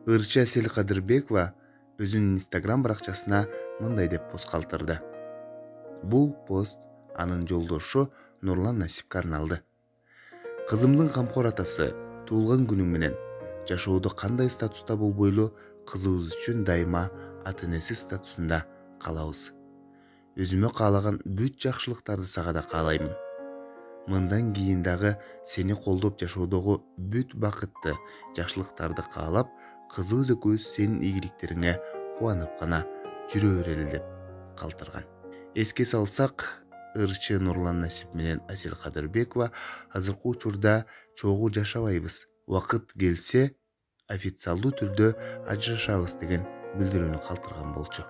Ырчы Асель Кадырбекова өзүнүн Instagram баракчасына мындай деп пост калтырды. Бул пост анын жолдошу Нурлан Насипке арналды. Кызымдын камкор атасы туулган күнүң менен. Жашоодо кандай статуста болбойлу кызыбыз үчүн дайыма ата-энеси статусунда калабыз. Өзүмө каалаган бүт жакшылыктарды сага да каалаймын. Мындан кийин дагы сени колдоп жашоодогу бүт бакытты жакшылыктарды каалап, кызыбыз экөөбүз сенин ийгиликтериңе кубанып гана жүрө берели деп калтырган. Эске салсак, ырчы Нурлан Насип менен Асель Кадырбекова азыркы учурда чогуу жашабайбыз. Убакыт келсе официалдуу түрдө ажырашабыз деген билдирүүнү калтырган болчу.